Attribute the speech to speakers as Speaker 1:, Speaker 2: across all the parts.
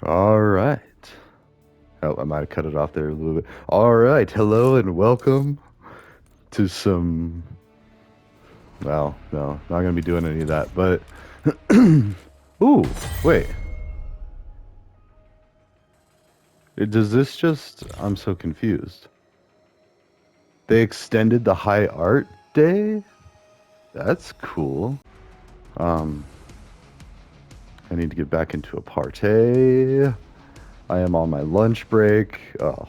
Speaker 1: All right. Oh, I might have cut it off there a little bit. All right. Hello and welcome to some. Well, no, not gonna be doing any of that. But ooh, wait. Does this just? I'm so confused. They extended the High Art Day. That's cool. Um, I need to get back into a party. I am on my lunch break. Oh,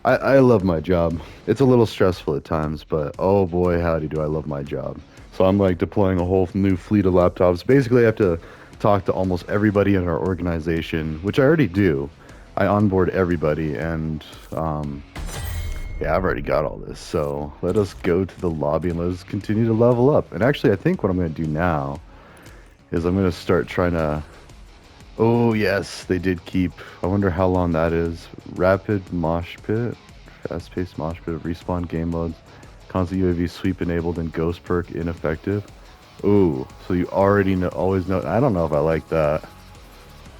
Speaker 1: I love my job. It's a little stressful at times, but oh boy, howdy do I love my job. So I'm like deploying a whole new fleet of laptops. Basically, I have to talk to almost everybody in our organization, which I already do. I onboard everybody, and yeah, I've already got all this. So let us go to the lobby and let us continue to level up. And actually, I think what I'm going to do now is I'm going to start trying to. Oh, yes, they did keep. I wonder how long that is. Rapid mosh pit, fast paced mosh pit, respawn game modes, constant UAV sweep enabled, and ghost perk ineffective. Ooh, so you already know, always know. I don't know if I like that.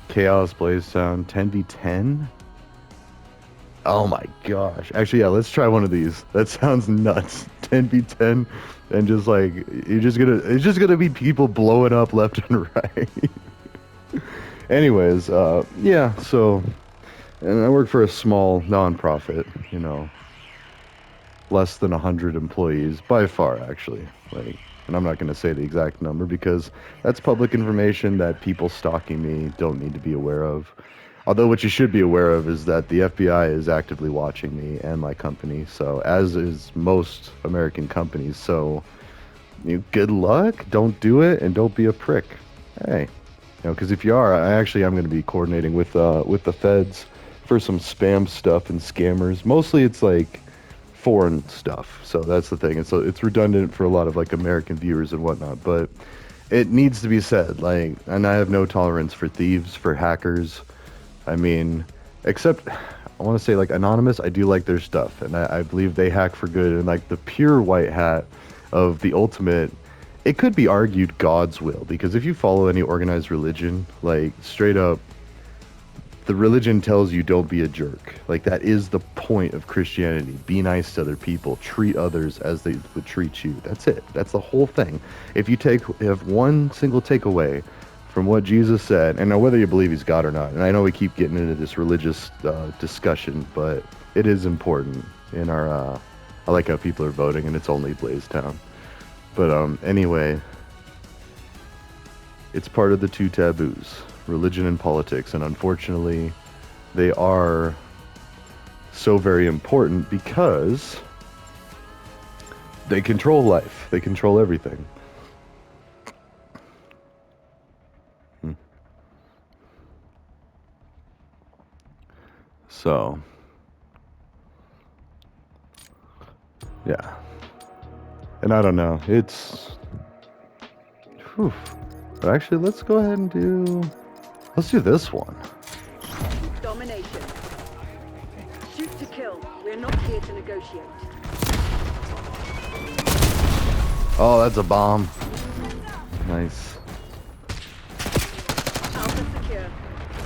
Speaker 1: Chaos Blaze Sound, 10v10? Oh my gosh. Actually, yeah, let's try one of these. That sounds nuts. 10v10, and just like, it's just gonna be people blowing up left and right. Anyways, yeah, so, and I work for a small nonprofit, less than 100 employees, by far, actually. Like, and I'm not going to say the exact number because that's public information that people stalking me don't need to be aware of. Although what you should be aware of is that the FBI is actively watching me and my company, so as is most American companies. So, good luck, don't do it, and don't be a prick. Hey. Because if you are, I'm going to be coordinating with the feds for some spam stuff and scammers. Mostly, it's like foreign stuff. So that's the thing. And so it's redundant for a lot of like American viewers and whatnot. But it needs to be said. Like, and I have no tolerance for thieves, for hackers. I mean, except I want to say like Anonymous. I do like their stuff, and I believe they hack for good. And like the pure white hat of the ultimate. It could be argued God's will, because if you follow any organized religion, like straight up, the religion tells you don't be a jerk. Like that is the point of Christianity. Be nice to other people, treat others as they would treat you. That's it. That's the whole thing. If you have one single takeaway from what Jesus said, and now whether you believe he's God or not, and I know we keep getting into this religious discussion, but it is important in our, I like how people are voting, and it's only Blaze Town. But anyway, it's part of the two taboos, religion and politics, and unfortunately, they are so very important because they control life. They control everything. So, yeah. And I don't know, whew. But actually, let's go ahead and let's do this one.
Speaker 2: Domination. Shoot to kill. We're not here to negotiate.
Speaker 1: Oh, that's a bomb. Nice.
Speaker 2: Alpha secure.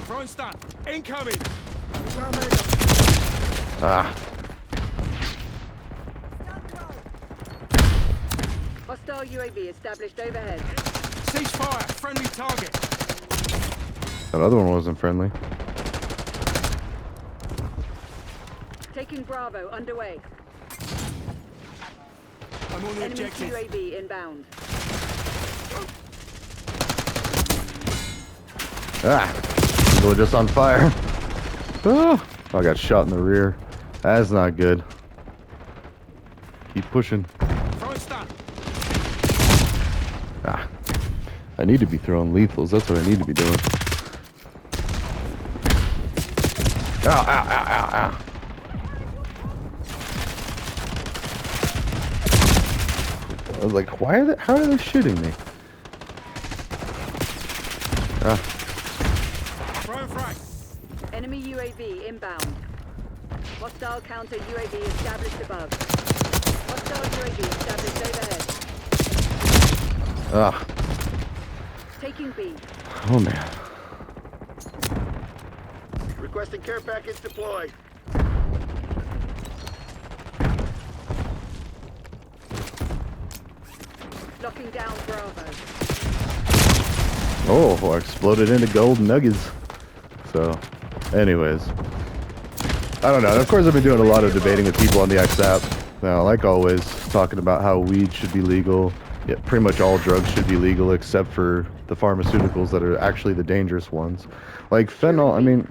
Speaker 3: Throwing stun. Incoming.
Speaker 1: Ah.
Speaker 2: Hostile UAV established overhead.
Speaker 3: Ceasefire. Friendly target.
Speaker 1: That other one wasn't friendly.
Speaker 2: Taking Bravo underway.
Speaker 3: I'm on the
Speaker 2: Enemy
Speaker 3: objective.
Speaker 2: UAV inbound.
Speaker 1: Ah. People are just on fire. Oh, I got shot in the rear. That's not good. Keep pushing.
Speaker 3: Throwing stun.
Speaker 1: Ah. I need to be throwing lethals. That's what I need to be doing. Ow, ow, ow, ow, ow. I was like, how are they shooting me? Ah.
Speaker 3: Throwing frag.
Speaker 2: Enemy UAV inbound. Hostile counter UAV established above. Hostile UAV established overhead.
Speaker 1: Ah.
Speaker 2: Taking B.
Speaker 1: Oh man.
Speaker 4: Requesting care package deployed.
Speaker 2: Locking down Bravo.
Speaker 1: Oh, exploded into gold nuggets. So, anyways. I don't know. Of course, I've been doing a lot of debating with people on the X app. Now, like always, talking about how weed should be legal. Yeah, pretty much all drugs should be legal except for the pharmaceuticals that are actually the dangerous ones. Like fentanyl, I mean,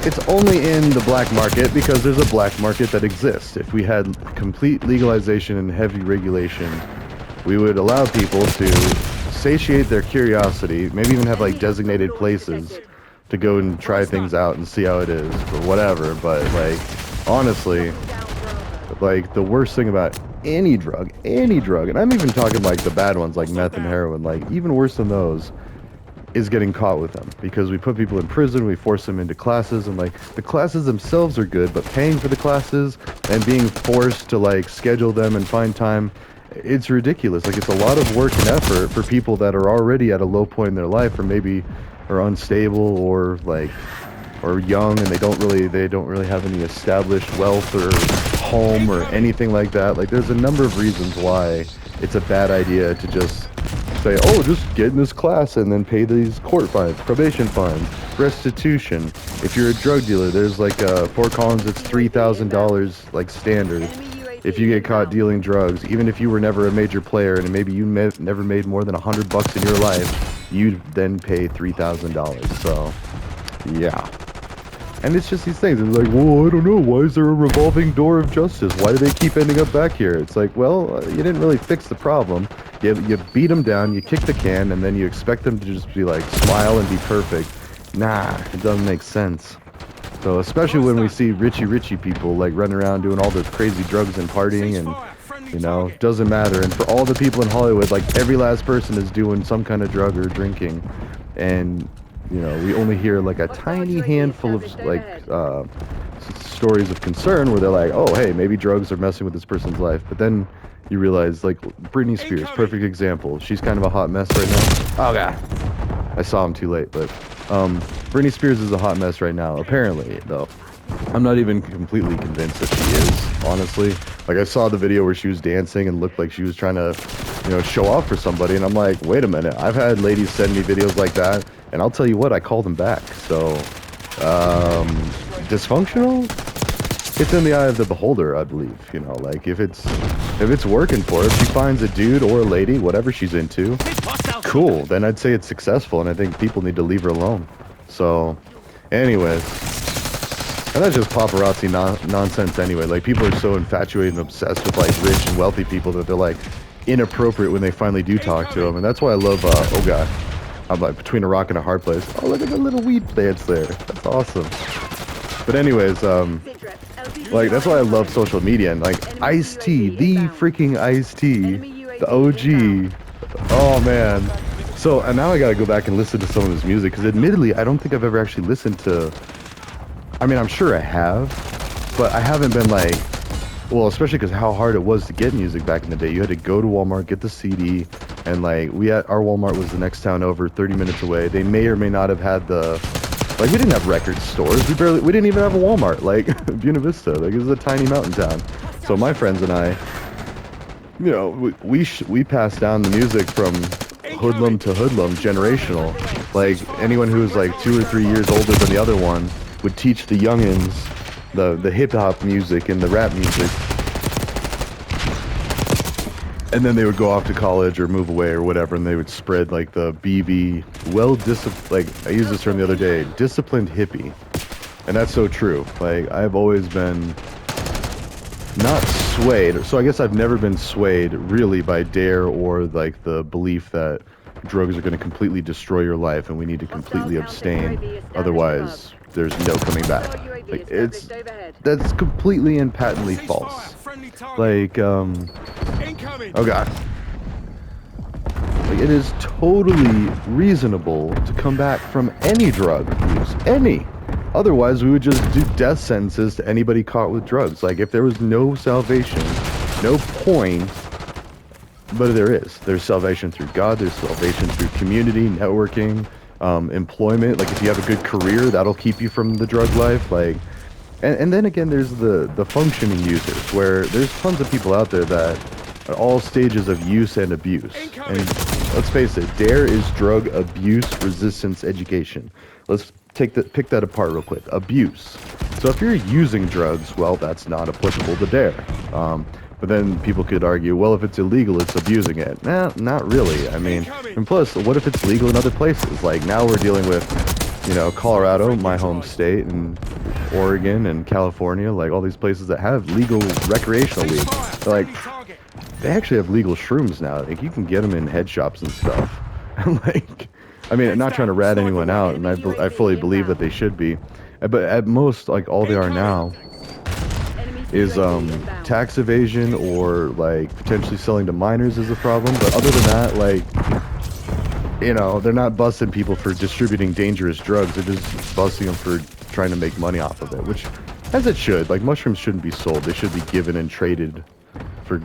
Speaker 1: it's only in the black market because there's a black market that exists. If we had complete legalization and heavy regulation, we would allow people to satiate their curiosity, maybe even have like designated places to go and try things out and see how it is or whatever. But like, honestly, like the worst thing about any drug, and I'm even talking like the bad ones like meth and heroin, like even worse than those, is getting caught with them, because we put people in prison, we force them into classes, and like the classes themselves are good, but paying for the classes and being forced to like schedule them and find time, it's ridiculous. Like it's a lot of work and effort for people that are already at a low point in their life, or maybe are unstable or like or young, and they don't really have any established wealth or home or anything like that. Like there's a number of reasons why it's a bad idea to just say, oh, just get in this class and then pay these court fines, probation fines, restitution. If you're a drug dealer, there's like Fort Collins, it's $3,000 like standard. If you get caught dealing drugs, even if you were never a major player and maybe you never made more than $100 in your life, you'd then pay $3,000. So, yeah. And it's just these things. It's like, well, I don't know. Why is there a revolving door of justice? Why do they keep ending up back here? It's like, well, you didn't really fix the problem. You beat them down, you kick the can, and then you expect them to just be like, smile and be perfect. Nah, it doesn't make sense. So, especially when we see richy people like running around doing all this crazy drugs and partying, and, you know, doesn't matter. And for all the people in Hollywood, like every last person is doing some kind of drug or drinking. And you know, we only hear like a tiny handful of like stories of concern where they're like, oh, hey, maybe drugs are messing with this person's life. But then you realize, like, Britney Spears, perfect example. She's kind of a hot mess right now. Oh, God. I saw him too late, but Britney Spears is a hot mess right now, apparently, though. I'm not even completely convinced that she is, honestly. Like, I saw the video where she was dancing and looked like she was trying to, you know, show off for somebody. And I'm like, wait a minute. I've had ladies send me videos like that. And I'll tell you what, I call them back. So, dysfunctional? It's in the eye of the beholder, I believe. You know, like if it's working for her, if she finds a dude or a lady, whatever she's into, cool. Then I'd say it's successful, and I think people need to leave her alone. So, anyways, and that's just paparazzi nonsense anyway. Like people are so infatuated and obsessed with like rich and wealthy people that they're like inappropriate when they finally do talk to them, and that's why I love. Oh God. I'm like between a rock and a hard place. Oh, look at the little weed plants there. That's awesome. But anyways, like that's why I love social media, and like Ice-T, the freaking Ice-T, the OG. Oh man. So and now I gotta go back and listen to some of his music, because admittedly I don't think I've ever actually listened to. I mean, I'm sure I have, but I haven't been like, well, especially because how hard it was to get music back in the day. You had to go to Walmart, get the CD. And like our Walmart was the next town over, 30 minutes away. They may or may not have had like we didn't have record stores. We didn't even have a Walmart, like Buena Vista. Like it was a tiny mountain town. So my friends and I, you know, we passed down the music from hoodlum to hoodlum, generational. Like anyone who was like 2 or 3 years older than the other one would teach the youngins the hip hop music and the rap music. And then they would go off to college or move away or whatever, and they would spread like the BV, like I used this term the other day, disciplined hippie. And that's so true. Like I've always been not swayed, so I guess I've never been swayed really by dare or like the belief that drugs are going to completely destroy your life and we need to completely abstain, otherwise there's no coming back. Like that's completely and patently false. Like oh God. Like it is totally reasonable to come back from any drug use, any. Otherwise, we would just do death sentences to anybody caught with drugs. Like if there was no salvation, no point, but there is. There's salvation through God, there's salvation through community, networking, employment. Like if you have a good career, that'll keep you from the drug life. Like, and then again, there's the functioning users, where there's tons of people out there that are all stages of use and abuse. And let's face it, DARE is drug abuse resistance education. Let's pick that apart real quick. Abuse. So if you're using drugs, well, that's not applicable to DARE. But then people could argue, well, if it's illegal, it's abusing it. Nah, not really. I mean, and plus, what if it's legal in other places? Like now we're dealing with, you know, Colorado, my home state, and Oregon and California, like all these places that have legal recreational weed. They're like, they actually have legal shrooms now. Like you can get them in head shops and stuff. Like, I mean, I'm not trying to rat anyone out, and I fully believe that they should be, but at most, like all they are now is tax evasion or like potentially selling to minors is a problem. But other than that, like, you know, they're not busting people for distributing dangerous drugs. They're just busting them for trying to make money off of it, which, as it should. Like mushrooms shouldn't be sold; they should be given and traded for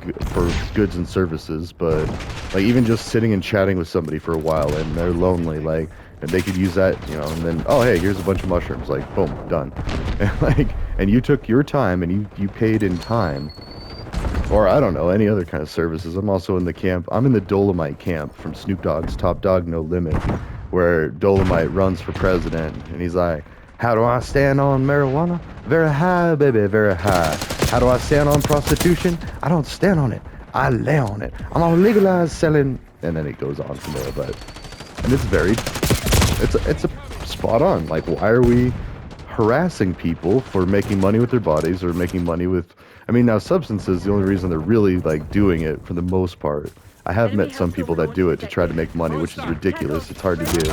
Speaker 1: goods and services. But like even just sitting and chatting with somebody for a while and they're lonely, like, and they could use that, you know, and then, oh hey, here's a bunch of mushrooms, like boom, done. And like, and you took your time and you paid in time, or I don't know, any other kind of services. I'm also in the camp. I'm in the Dolomite camp from Snoop Dogg's Top Dog No Limit, where Dolomite runs for president, and he's like, how do I stand on marijuana? Very high, baby, very high. How do I stand on prostitution? I don't stand on it. I lay on it. I'm gonna legalize selling, and then it goes on from there. But and it's a spot on. Like, why are we harassing people for making money with their bodies or making money with? I mean, now substances, the only reason they're really like doing it for the most part. I have met some people that do it to try to make money, which is ridiculous. It's hard to do,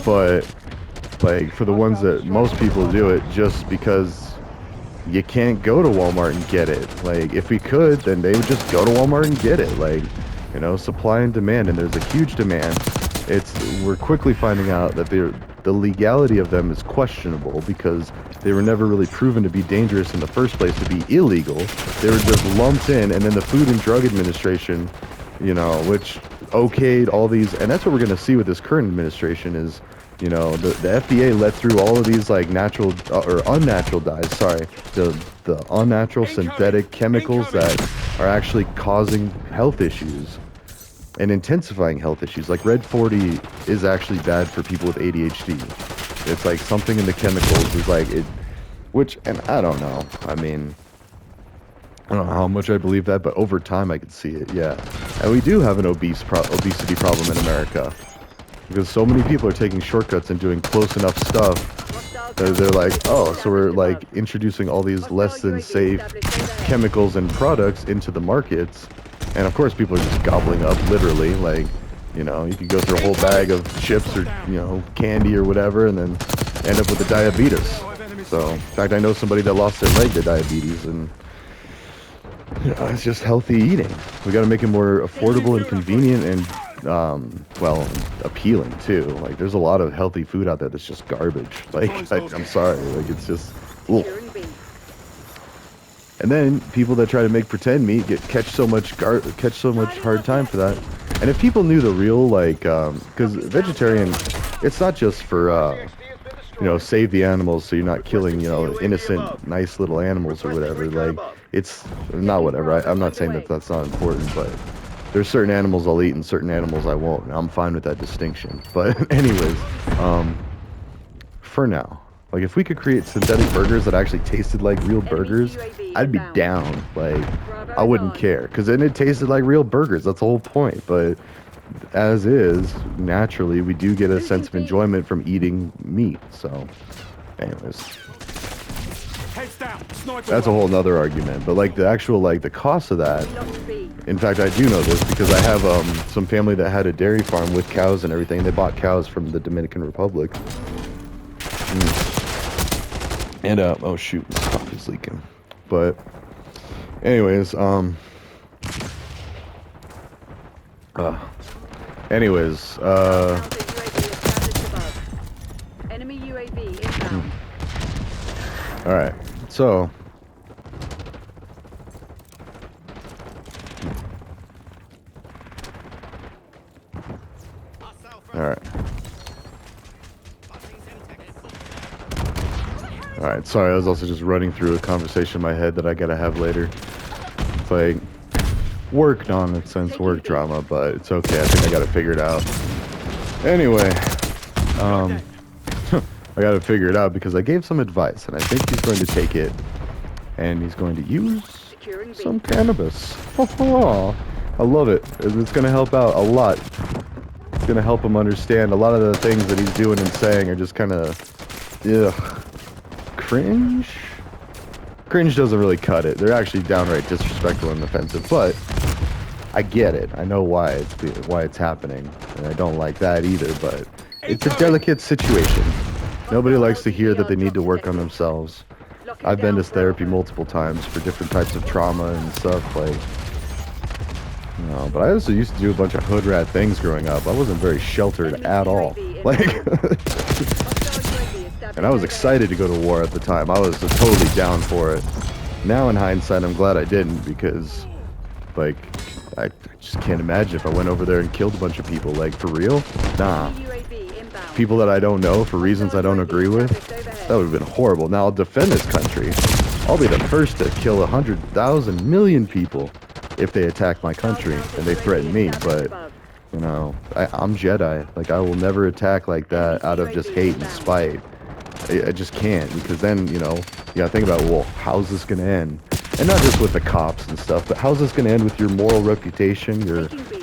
Speaker 1: but like for the ones that most people do it just because you can't go to Walmart and get it. Like if we could, then they would just go to Walmart and get it. Like, you know, supply and demand, and there's a huge demand. We're quickly finding out that the legality of them is questionable because they were never really proven to be dangerous in the first place, to be illegal. They were just lumped in, and then the Food and Drug Administration, you know, which okayed all these, and that's what we're going to see with this current administration is, you know, the FDA let through all of these like natural or unnatural dyes, sorry, the unnatural synthetic chemicals that are actually causing health issues and intensifying health issues. Like Red 40 is actually bad for people with ADHD. It's like something in the chemicals is like it, which, and I don't know. I mean, I don't know how much I believe that, but over time I could see it, yeah. And we do have an obesity problem in America. Because so many people are taking shortcuts and doing close enough stuff that they're like, oh, so we're like introducing all these less than safe chemicals and products into the markets. And of course people are just gobbling up literally, like, you know, you could go through a whole bag of chips or, you know, candy or whatever and then end up with the diabetes. So, in fact, I know somebody that lost their leg to diabetes, and you know, it's just healthy eating. We got to make it more affordable and convenient and well, appealing too. Like there's a lot of healthy food out there that's just garbage. Like I'm sorry, like it's just ugh. And then people that try to make pretend meat catch so much hard time for that. And if people knew the real, like, because vegetarian, it's not just for you know, save the animals so you're not killing, you know, innocent nice little animals or whatever. Like it's not whatever. I'm not saying that that's not important, but there's certain animals I'll eat and certain animals I won't. And I'm fine with that distinction. But anyways, for now, like if we could create synthetic burgers that actually tasted like real burgers, I'd be down. Like I wouldn't care, because then it tasted like real burgers. That's the whole point. But as is, naturally, we do get a sense of enjoyment from eating meat. So, anyways. That's a whole nother argument, but like the actual, like the cost of that, in fact I do know this because I have some family that had a dairy farm with cows and everything. They bought cows from the Dominican Republic. And oh shoot, my coffee's leaking. But anyways,
Speaker 2: Enemy UAV inbound.
Speaker 1: All right, so all right, Alright, sorry, I was also just running through a conversation in my head that I gotta have later. It's like work nonsense, work drama, but it's okay. I think I got it figured out. Anyway, I got to figure it out because I gave some advice, and I think he's going to take it, and he's going to use some cannabis. Oh, I love it. It's going to help out a lot. It's going to help him understand a lot of the things that he's doing and saying are just kind of, ugh, cringe. Cringe doesn't really cut it. They're actually downright disrespectful and offensive, but I get it. I know why it's happening, and I don't like that either, but it's a delicate situation. Nobody likes to hear that they need to work on themselves. I've been to therapy multiple times for different types of trauma and stuff, like, you know, but I also used to do a bunch of hood rat things growing up. I wasn't very sheltered at all. Like, and I was excited to go to war at the time. I was totally down for it. Now in hindsight, I'm glad I didn't because, like, I just can't imagine if I went over there and killed a bunch of people. Like, for real? Nah. People that I don't know for reasons I don't agree with, that would have been horrible. Now I'll defend this country. I'll be the first to kill 100,000 million people if they attack my country and they threaten me. But, you know, I'm Jedi. Like, I will never attack like that out of just hate and spite. I just can't, because then, you know, you gotta think about, well, how's this gonna end? And not just with the cops and stuff, but how's this gonna end with your moral reputation,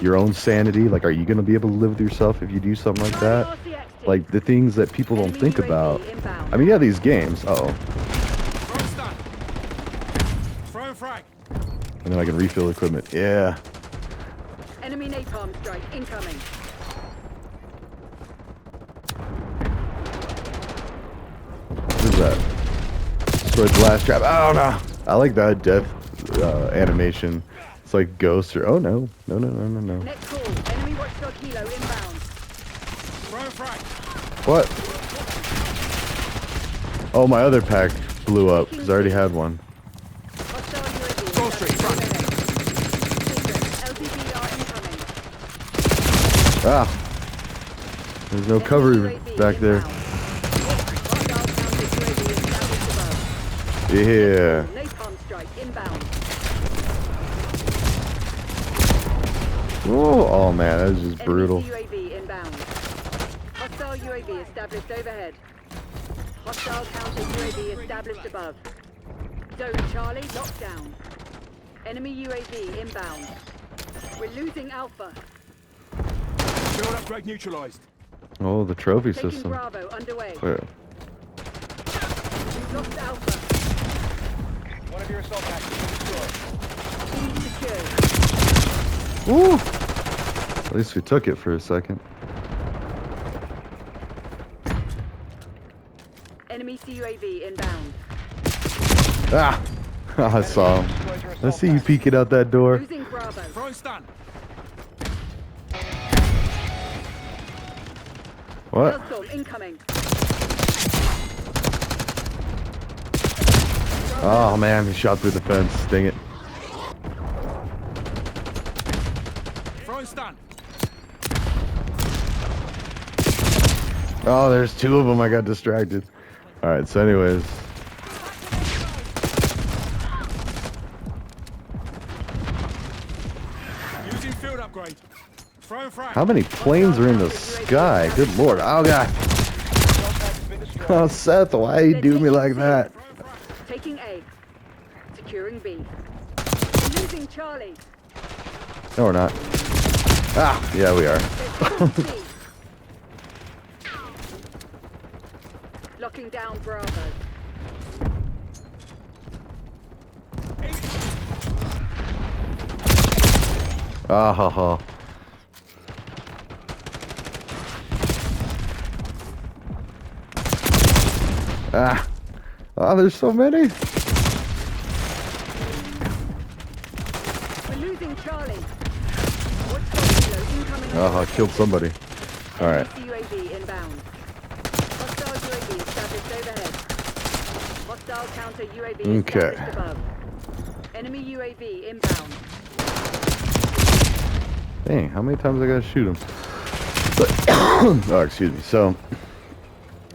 Speaker 1: your own sanity? Like, are you gonna be able to live with yourself if you do something like that? Like, the things that people don't think about. I mean, yeah, these games. Uh-oh.
Speaker 3: Throw frag.
Speaker 1: And then I can refill equipment. Yeah.
Speaker 2: Enemy napalm strike incoming.
Speaker 1: What is that? Destroyed the last trap. Oh, no. I like that death animation. It's like ghosts or... Oh, no. No.
Speaker 2: Next call. Enemy watchdog helo inbound.
Speaker 3: Throw frag.
Speaker 1: What? Oh, my other pack blew up because I already had one.
Speaker 2: Hostile UAV.
Speaker 3: Cross street, front.
Speaker 2: LTBR incoming.
Speaker 1: Ah. There's no cover back there. Yeah.
Speaker 2: Napalm strike inbound.
Speaker 1: Oh man, that was just brutal.
Speaker 2: Enemy UAV inbound. Hostile UAV established overhead. Hostile counter UAV established above. Zone Charlie locked down. Enemy UAV inbound. We're losing Alpha.
Speaker 3: Build upgrade neutralized.
Speaker 1: Oh, the trophy
Speaker 2: Taking
Speaker 1: system.
Speaker 2: Bravo underway.
Speaker 1: Where?
Speaker 2: We've lost Alpha.
Speaker 3: One of your assault packages destroyed.
Speaker 2: Secured.
Speaker 1: Woo! At least we took it for a second.
Speaker 2: Enemy CUAV inbound.
Speaker 1: Ah! I saw him. I see you peeking out that door.
Speaker 2: Losing Bravo.
Speaker 3: Throwing stun.
Speaker 1: What?
Speaker 2: Hellstorm incoming.
Speaker 1: Oh man, he shot through the fence. Dang it.
Speaker 3: Throwing stun.
Speaker 1: Oh, there's two of them. I got distracted. Alright, so anyways.
Speaker 3: Using field upgrade. Throwing frag.
Speaker 1: How many planes are in the sky? Good lord. Oh god. Oh, Seth, why you do me like that?
Speaker 2: Taking A. Securing B. Losing Charlie.
Speaker 1: No, we're not. Ah, yeah, we are.
Speaker 2: C. Locking down Bravo.
Speaker 1: Ah, ha, ha. Ah. Oh, there's so many.
Speaker 2: We're losing Charlie. Watch Kilo incoming.
Speaker 1: Oh, I killed somebody. Alright.
Speaker 2: UAV inbound. Hostile UAV established overhead. Hostile counter UAV
Speaker 1: Okay.
Speaker 2: established above. Enemy UAV inbound.
Speaker 1: Dang, how many times I gotta shoot him? Oh, excuse me. So,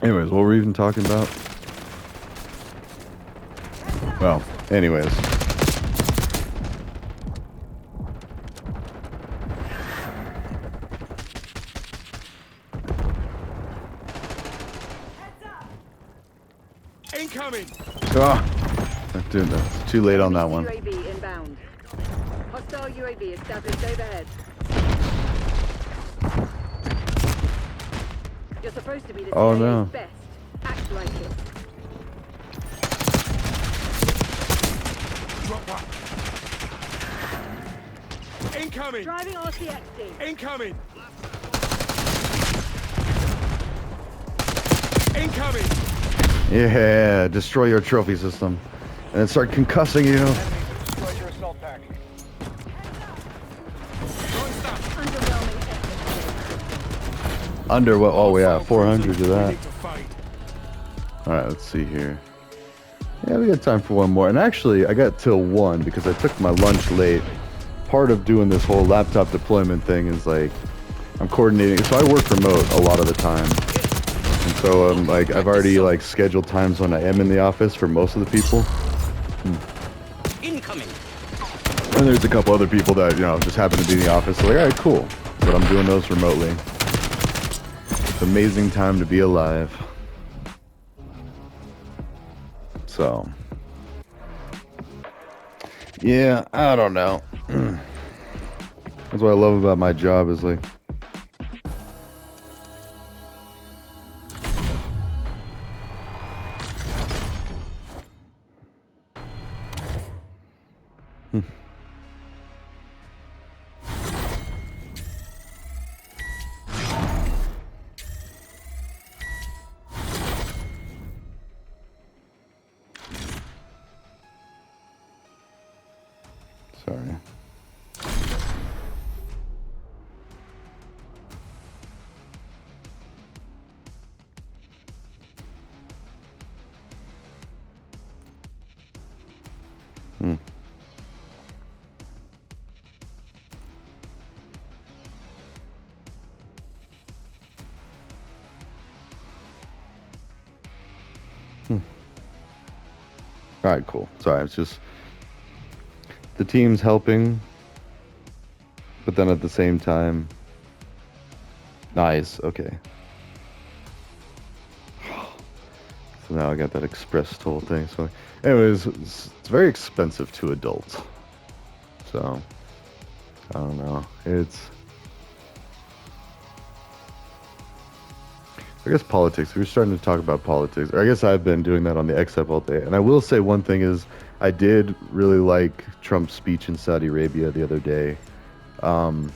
Speaker 1: anyways, what were we even talking about? Well, anyways.
Speaker 3: Incoming!
Speaker 1: Dude, that's too late on that one.
Speaker 2: UAV inbound. Hostile UAV established overhead. You're supposed to be the
Speaker 1: Oh,
Speaker 2: CIA's
Speaker 1: no.
Speaker 2: best. Act like it.
Speaker 3: Drop one. Incoming!
Speaker 2: Driving RCXD.
Speaker 3: Incoming! Incoming!
Speaker 1: Yeah, destroy your trophy system. And then start concussing you.
Speaker 3: Enemies have destroyed your assault pack. Throwing stun.
Speaker 2: Underwhelming effort.
Speaker 1: Under what? Oh, yeah, 400 of
Speaker 3: We
Speaker 1: that.
Speaker 3: need to fight.
Speaker 1: Alright, let's see here. Yeah, we got time for one more. And actually, I got till 1 because I took my lunch late. Part of doing this whole laptop deployment thing is like, I'm coordinating. So I work remote a lot of the time. And so like, I've already like scheduled times when I am in the office for most of the people.
Speaker 4: Incoming.
Speaker 1: And there's a couple other people that, you know, just happen to be in the office. So like, alright, cool. But I'm doing those remotely. It's an amazing time to be alive. So, yeah, I don't know. That's what I love about my job is like, sorry. All right, cool. Sorry, it's just the team's helping, but then at the same time, nice. Okay. So now I got that express toll thing. So, anyways, it's very expensive to adults. So, I don't know. I guess politics. We were starting to talk about politics. Or I guess I've been doing that on the XF all day. And I will say one thing is I did really like Trump's speech in Saudi Arabia the other day. I'm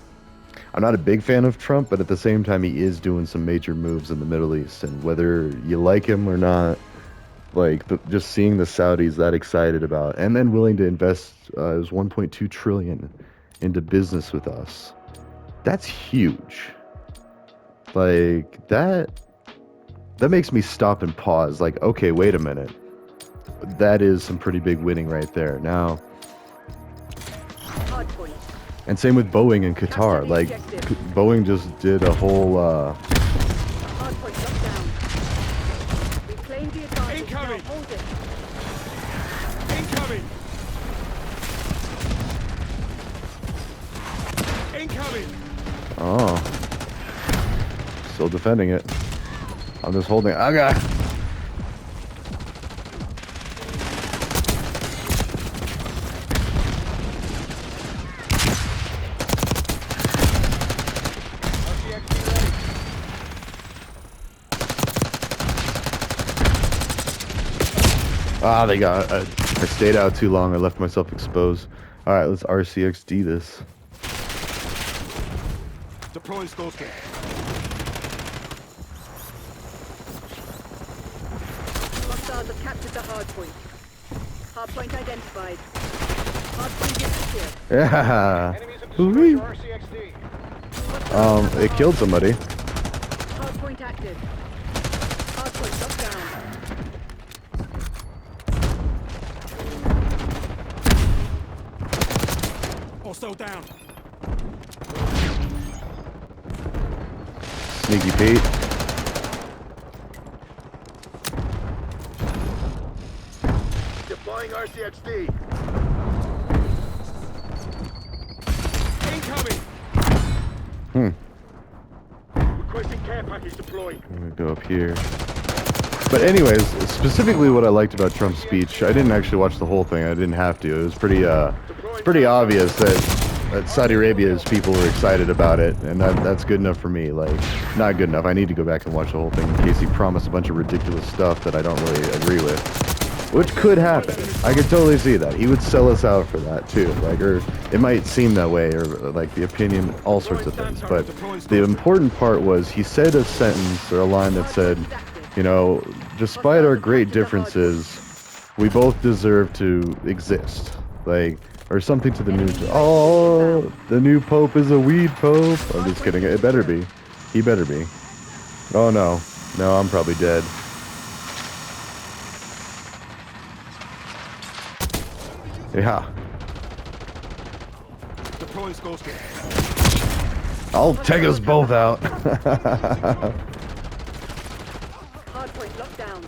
Speaker 1: not a big fan of Trump, but at the same time, he is doing some major moves in the Middle East. And whether you like him or not, like just seeing the Saudis that excited about and then willing to invest his 1.2 trillion into business with us, that's huge. Like that makes me stop and pause. Like, okay, wait a minute. That is some pretty big winning right there. Now,
Speaker 2: Hard point.
Speaker 1: and same with Boeing and Qatar. Like, Boeing just did a whole,
Speaker 2: Hard point locked down. We claimed the advantage.
Speaker 3: Incoming.
Speaker 2: Now hold it.
Speaker 3: Incoming! Incoming!
Speaker 1: oh, still defending it. I'm just holding it. Okay. Ah, they got. I stayed out too long. I left myself exposed. All right, let's RCXD this.
Speaker 3: Deploying Stalker.
Speaker 2: Hostiles have captured the hard point. Hard point identified. Hard point is secure.
Speaker 1: Yeah.
Speaker 3: Enemies have
Speaker 1: Ooh-wee.
Speaker 3: destroyed your RCXD.
Speaker 1: It killed somebody.
Speaker 2: Hard point active. Hard point locked down.
Speaker 3: Hostile down.
Speaker 1: Sneaky Pete.
Speaker 4: Deploying RCXD.
Speaker 3: Incoming!
Speaker 4: Requesting care package deployed.
Speaker 1: I'm gonna go up here. But anyways, specifically what I liked about Trump's speech, I didn't actually watch the whole thing. I didn't have to. It was pretty obvious that Saudi Arabia's people were excited about it, and that's good enough for me. Like, not good enough. I need to go back and watch the whole thing in case he promised a bunch of ridiculous stuff that I don't really agree with, which could happen. I could totally see that. He would sell us out for that too. Like, or it might seem that way, or like the opinion, all sorts of things. But the important part was he said a sentence or a line that said, you know, despite our great differences, we both deserve to exist. Like, or something to the new. Oh, the new pope is a weed pope. I'm just kidding. It better be. He better be. Oh no. No, I'm probably dead. Yeah.
Speaker 3: Deploying Skolsky.
Speaker 1: I'll take us both out.
Speaker 2: Hardpoint locked down.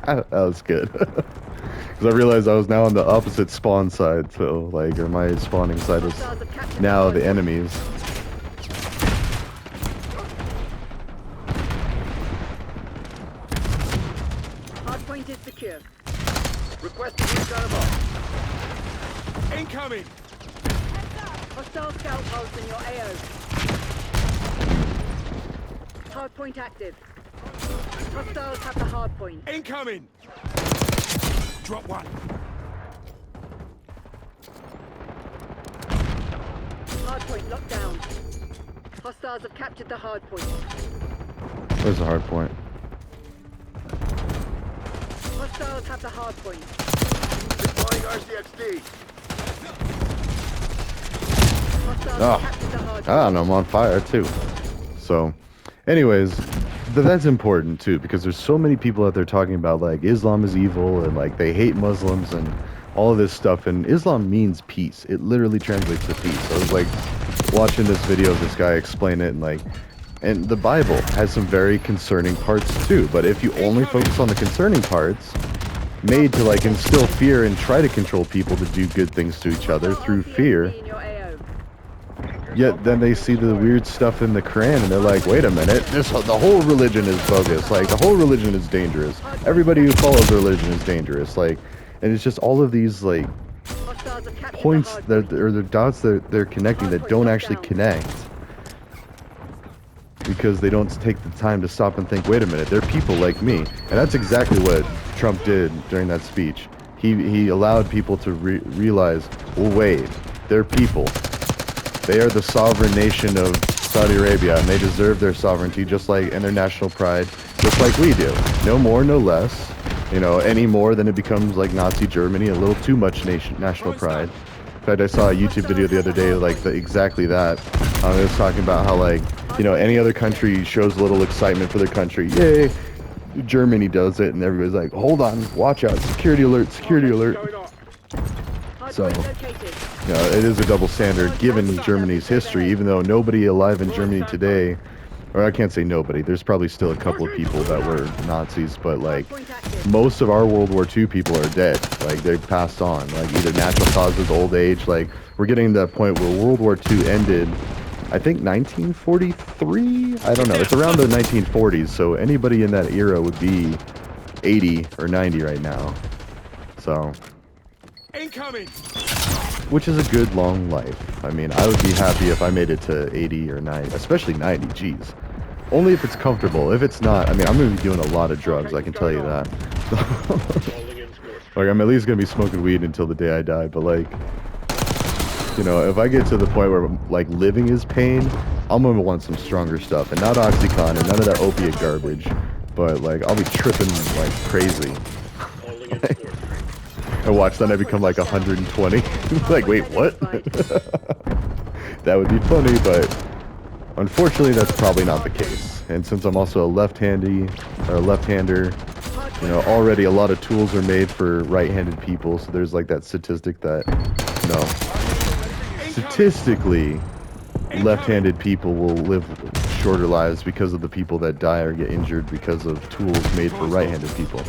Speaker 1: That was good. Because I realized I was now on the opposite spawn side, so like, or my spawning side was now the enemies.
Speaker 2: Hardpoint is secure.
Speaker 4: Requesting recon above.
Speaker 3: Incoming!
Speaker 2: Hostile scout pulse in your AO. Hardpoint active. Hostiles have the hardpoint.
Speaker 3: Incoming! Drop one.
Speaker 2: Hardpoint locked down. Hostiles have captured the hardpoint.
Speaker 1: Where's the hard point?
Speaker 2: Hostiles have the hardpoint.
Speaker 4: Deploying RCXD.
Speaker 2: Hostiles
Speaker 1: Oh.
Speaker 2: have captured the hardpoint.
Speaker 1: Ah, and I'm on fire too. So, anyways, that's important too, because there's so many people out there talking about like Islam is evil and like they hate Muslims and all of this stuff, and Islam means peace. It literally translates to peace. I was like watching this video of this guy explain it, and like, and the Bible has some very concerning parts too, but if you only focus on the concerning parts made to like instill fear and try to control people to do good things to each other through fear,
Speaker 2: In your AO.
Speaker 1: yet then they see the weird stuff in the Quran and they're like, wait a minute, the whole religion is bogus. Like, the whole religion is dangerous. Everybody who follows the religion is dangerous. Like, and it's just all of these like
Speaker 2: Hostiles have captured
Speaker 1: points
Speaker 2: the
Speaker 1: that,
Speaker 2: hardpoint.
Speaker 1: or the dots that they're connecting that don't actually connect, because they don't take the time to stop and think, wait a minute, they're people like me. And that's exactly what Trump did during that speech. He allowed people to realize, well, wait, they're people. They are the sovereign nation of Saudi Arabia, and they deserve their sovereignty just like, and their national pride, just like we do. No more, no less. You know, any more than it becomes like Nazi Germany, a little too much national pride. In fact, I saw a YouTube video the other day, like exactly that. It was talking about how, like, you know, any other country shows a little excitement for their country. Yay! Germany does it, and everybody's like, hold on, watch out, security alert, security alert.
Speaker 4: Going on.
Speaker 1: So,
Speaker 2: Hardpoint located.
Speaker 1: you know, it is a double standard given Germany's history, even though nobody alive in Germany today, or I can't say nobody, there's probably still a couple of people that were Nazis, but like,
Speaker 2: Hardpoint active.
Speaker 1: most of our World War II people are dead. Like, they've passed on, like either natural causes, old age. Like, we're getting to that point where World War II ended, I think 1943? I don't know. It's around the 1940s, so anybody in that era would be 80 or 90 right now. So,
Speaker 3: Incoming!
Speaker 1: which is a good long life. I mean, I would be happy if I made it to 80 or 90, especially 90, geez. Only if it's comfortable. If it's not, I mean, I'm going to be doing a lot of drugs, I can tell you that. Like, I'm at least going to be smoking weed until the day I die, but like, you know, if I get to the point where like living is pain, I'm going to want some stronger stuff, and not Oxycontin and none of that opiate garbage, but like, I'll be tripping like crazy. And watch, then I become like 120. Like, wait, what? That would be funny, but unfortunately that's probably not the case. And since I'm also a left-hander, you know, already a lot of tools are made for right-handed people, so there's like that statistic that, you know, statistically, left-handed people will live shorter lives because of the people that die or get injured because of tools made for right-handed people.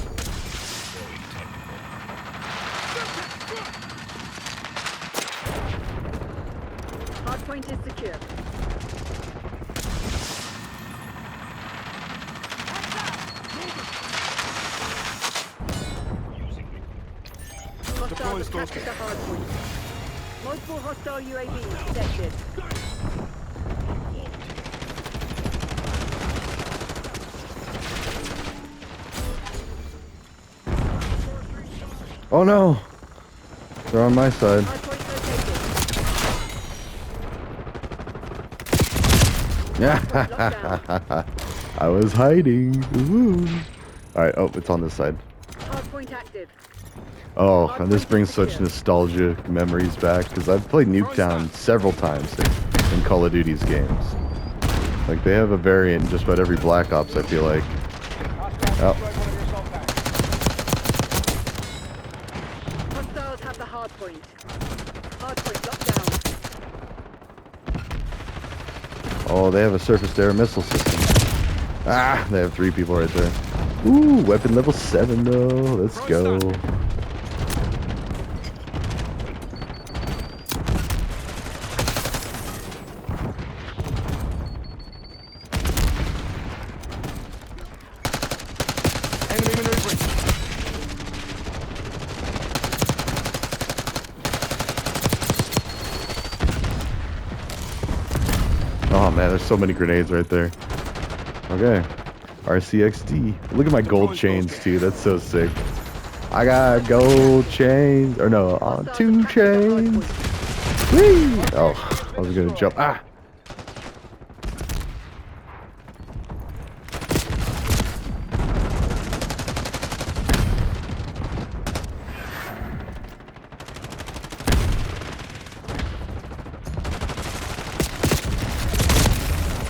Speaker 3: Deploying
Speaker 2: Hostiles have
Speaker 3: score
Speaker 2: captured the
Speaker 3: scan.
Speaker 2: hard point. Multiple hostile UAVs detected.
Speaker 1: Oh no! They're on my side.
Speaker 2: Hard point located.
Speaker 1: Yeah, I was hiding. Ooh. All right. Oh, it's on this side.
Speaker 2: Hard point active.
Speaker 1: Oh, and this brings such nostalgia memories back because I've played
Speaker 3: Throwing
Speaker 1: Nuketown
Speaker 3: stun.
Speaker 1: several times in Call of Duty's games. Like they have a variant in just about every Black Ops. I feel like. Oh,
Speaker 2: Hostiles have the hard point. Hard point locked down.
Speaker 1: oh, they have a surface-to-air missile system. Ah, they have 3 people right there. Ooh, weapon level 7 though. Let's go.
Speaker 3: Enemy maneuvering.
Speaker 1: Oh man, there's so many grenades right there. Okay. RCXD. Look at my gold chains too. That's so sick. I got gold chains. Or no, 2 chains. Whee! Oh, I was gonna jump. Ah!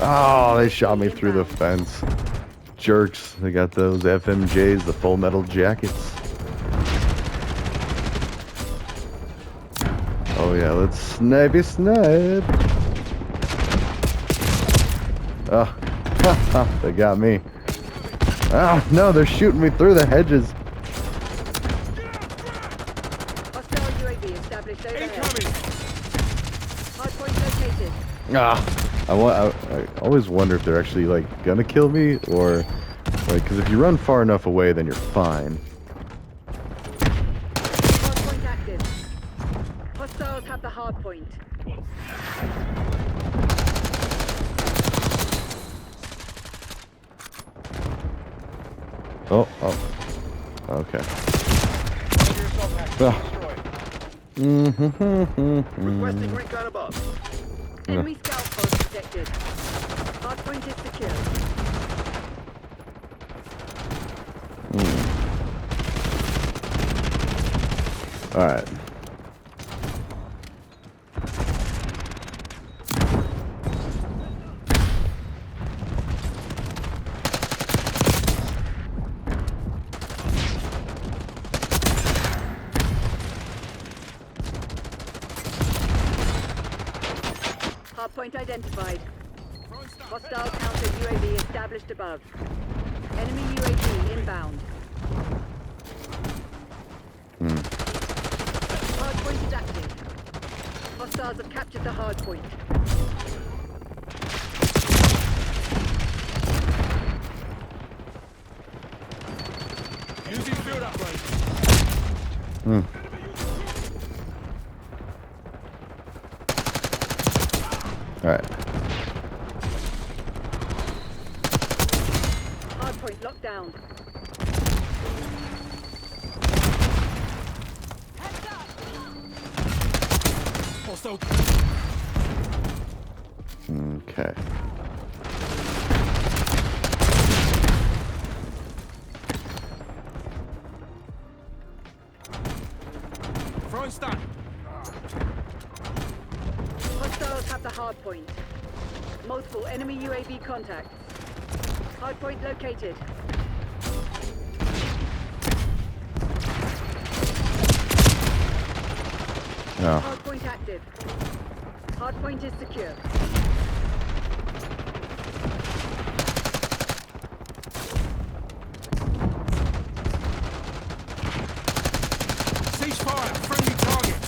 Speaker 1: Oh, they shot me through the fence. Jerks. They got those FMJs, the full metal jackets. Oh yeah, let's snipey snipe. Oh, they got me. Oh no, they're shooting me through the hedges.
Speaker 2: Hostile UAV established overhead.
Speaker 3: Incoming.
Speaker 2: Hard point located.
Speaker 1: Ah, I always wonder if they're actually like gonna kill me or like, because if you run far enough away, then you're fine.
Speaker 2: Hard point active. Hostiles have the hard point.
Speaker 1: Oh, okay. Ah.
Speaker 4: Requesting recon above.
Speaker 2: Enemy scout post detected. Hard point is secure.
Speaker 1: All right.
Speaker 2: Hard point identified. Hostile counter UAV established above. Enemy UAV inbound. Hard point is active. Hostiles have captured the hard point.
Speaker 3: Using field upgrade.
Speaker 1: All right.
Speaker 2: Hard point locked down.
Speaker 3: Hostile.
Speaker 1: Okay.
Speaker 3: Throwing stun.
Speaker 2: Hostiles have the hard point. Multiple enemy UAV contacts. Hard point located.
Speaker 1: No.
Speaker 2: Hard point active. Hard point is secure.
Speaker 3: Ceasefire. Friendly target.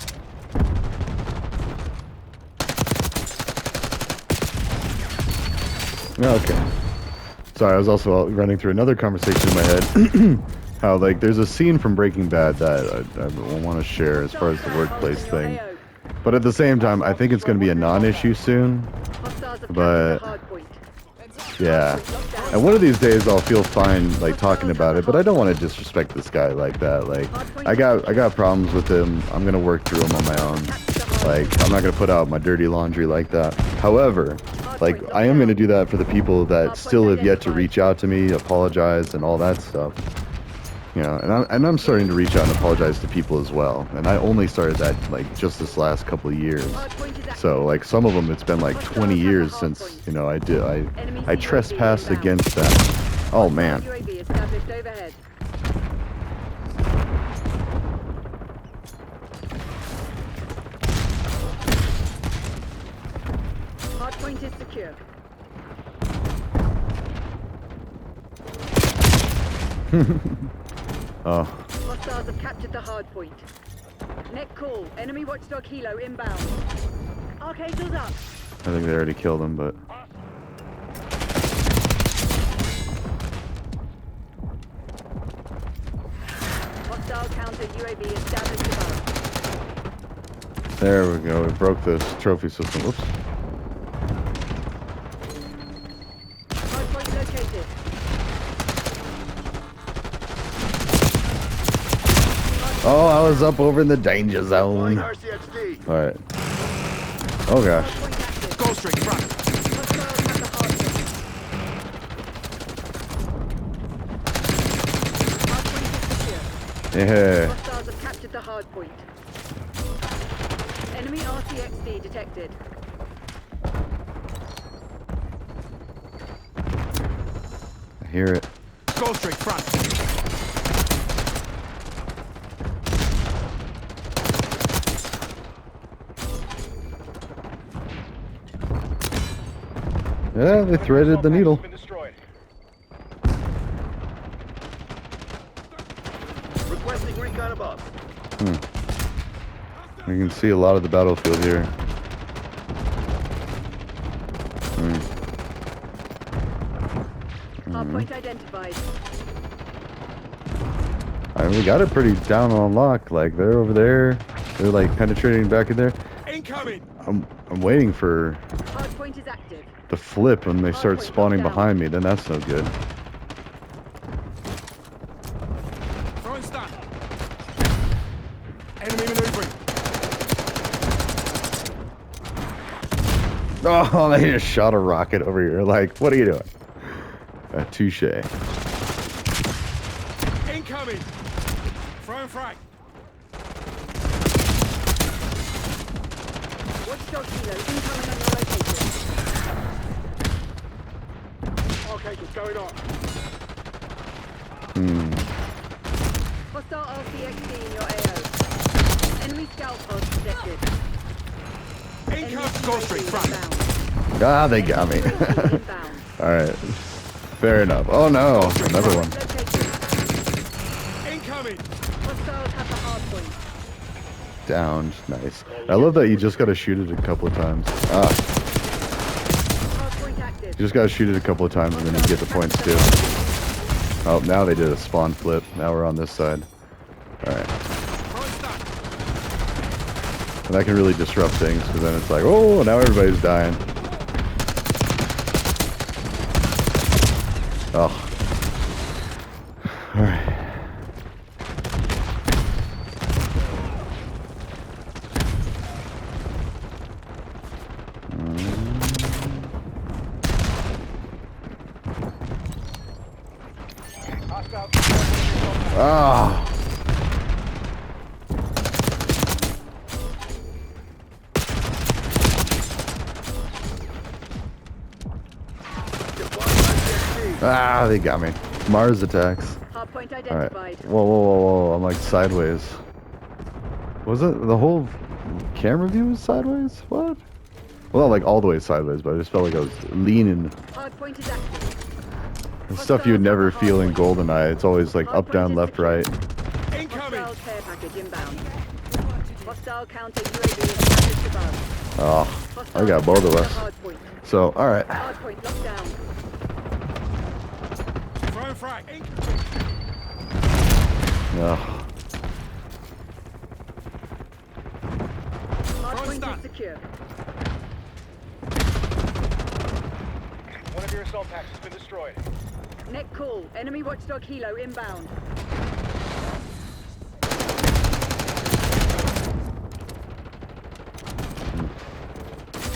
Speaker 1: Okay. Sorry, I was also running through another conversation in my head. how like there's a scene from Breaking Bad that I want to share as far as the workplace thing. But at the same time, I think it's going to be a non-issue soon.
Speaker 2: Hostiles have
Speaker 1: But
Speaker 2: captured the hard point.
Speaker 1: yeah, and one of these days I'll feel fine like talking about it. But I don't want to disrespect this guy like that. Like I got problems with him. I'm gonna work through them on my own. Like I'm not gonna put out my dirty laundry like that. However, like I am gonna do that for the people that still have yet to reach out to me, apologize, and all that stuff. You know, and I'm starting to reach out and apologize to people as well. And I only started that like just this last couple of years. So like some of them, it's been like 20 years since I trespassed against them. Oh man.
Speaker 2: UAV established overhead. Hardpoint is secure.
Speaker 1: Oh,
Speaker 2: Hostiles have captured the hard point. Net call. Enemy watchdog helo inbound. Arcades up.
Speaker 1: I think they already killed him, but
Speaker 2: Hostile counter UAV established above.
Speaker 1: there we go. We broke this trophy system. Whoops.
Speaker 2: Hardpoint located.
Speaker 1: Oh, I was up over in the danger zone.
Speaker 4: RCXD.
Speaker 1: All right. Oh gosh.
Speaker 2: Hardpoint active.
Speaker 3: Go straight front.
Speaker 2: Hostiles have the hard point. Hardpoint is secure.
Speaker 1: Yeah.
Speaker 2: Hostiles have captured the hard point. Enemy RCXD detected.
Speaker 1: I hear it.
Speaker 3: Go straight front.
Speaker 1: Yeah, they threaded the needle.
Speaker 4: Been destroyed. Requesting recon above.
Speaker 1: You can see a lot of the battlefield here.
Speaker 2: Hardpoint identified.
Speaker 1: I mean, we got it pretty down on lock. Like they're over there. They're like penetrating back in there.
Speaker 3: Incoming.
Speaker 1: I'm waiting for
Speaker 2: Hardpoint is active.
Speaker 1: the flip when they start spawning behind me. Then that's no good.
Speaker 3: Throwing stun. Enemy maneuvering.
Speaker 1: Oh, they just shot a rocket over here. Like, what are you doing? Touche.
Speaker 3: Incoming. Throwing frag.
Speaker 2: Watchdog helo incoming on your location.
Speaker 4: Okay, what's going on?
Speaker 2: Hostile RCXD in your AO. Enemy scout pods detected. Enemy
Speaker 3: Incoming. Go straight
Speaker 2: UAV
Speaker 3: front.
Speaker 2: inbound.
Speaker 1: Ah, they got me.
Speaker 2: UAV inbound.
Speaker 1: All right. Fair enough. Oh no, another one.
Speaker 2: Located.
Speaker 3: Incoming.
Speaker 2: Hostiles have the hard point.
Speaker 1: Downed. Nice. I love that you just got to shoot it a couple of times. Ah,
Speaker 2: Hardpoint active.
Speaker 1: you just got to shoot it a couple of times and then you get the points too. Oh, now they did a spawn flip. Now we're on this side. All right.
Speaker 3: Throwing stun.
Speaker 1: And that can really disrupt things because then it's like, oh, now everybody's dying. Oh. All right. Ah. Ah, they got me. Mars attacks.
Speaker 2: Hardpoint
Speaker 1: All right.
Speaker 2: identified.
Speaker 1: Whoa, whoa, whoa, whoa! I'm like sideways. Was it the whole camera view was sideways? What? Well, not like all the way sideways, but I just felt like I was leaning.
Speaker 2: Hardpoint is active.
Speaker 1: The stuff you would never feel in GoldenEye. It's always like up, down, left, right.
Speaker 3: Incoming.
Speaker 2: Hostile care package inbound. Hostile counter UAV established above.
Speaker 1: Oh, I got both of us.
Speaker 2: Hardpoint.
Speaker 1: So, all right.
Speaker 2: Hardpoint locked down.
Speaker 3: Throwing frag.
Speaker 1: Ugh.
Speaker 2: Hardpoint is secure.
Speaker 5: One of your assault packs has been destroyed.
Speaker 2: Net call. Enemy watchdog helo inbound.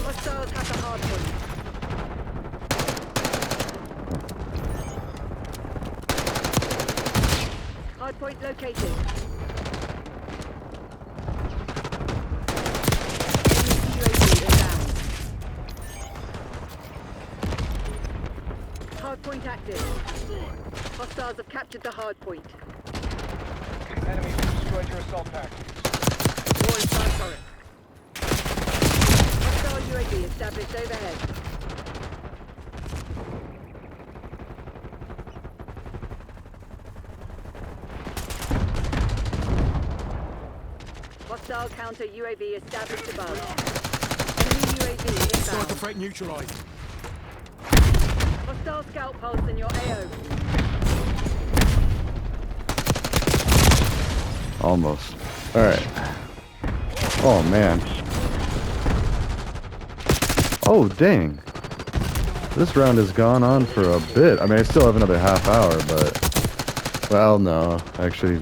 Speaker 2: Hostiles have the hardpoint. Hardpoint located. Enemy UAV inbound. Hardpoint active. Hostiles have captured the hardpoint.
Speaker 5: Enemies have destroyed your assault pack.
Speaker 2: War inside turret. Hostile UAV established overhead. Hostile counter UAV established above. Enemy UAV
Speaker 3: Striker
Speaker 2: inbound.
Speaker 3: threat neutralized.
Speaker 2: Hostile scout pulse in your AO.
Speaker 1: Almost. Alright. Oh, man. Oh, dang. This round has gone on for a bit. I mean, I still have another half hour, but... Well, no. Actually,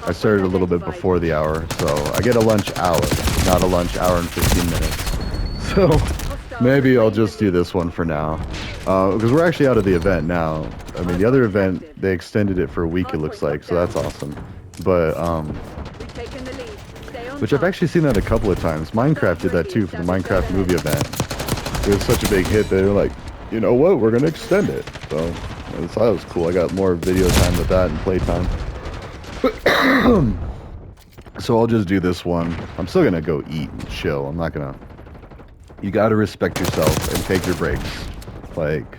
Speaker 1: I started a little bit before the hour, so I get a lunch hour, not a lunch hour and 15 minutes. So, maybe I'll just do this one for now. Because we're actually out of the event now. I mean, the other event, they extended it for a week, it looks like, so that's awesome. But,
Speaker 2: We've taken the lead. Stay on
Speaker 1: which I've
Speaker 2: top.
Speaker 1: actually seen that a couple of times. Minecraft did that too for the Minecraft movie event. It was such a big hit that they were like, you know what, we're going to extend it. So, I thought it was cool. I got more video time with that and playtime. So I'll just do this one. I'm still going to go eat and chill. I'm not going to... You got to respect yourself and take your breaks. Like,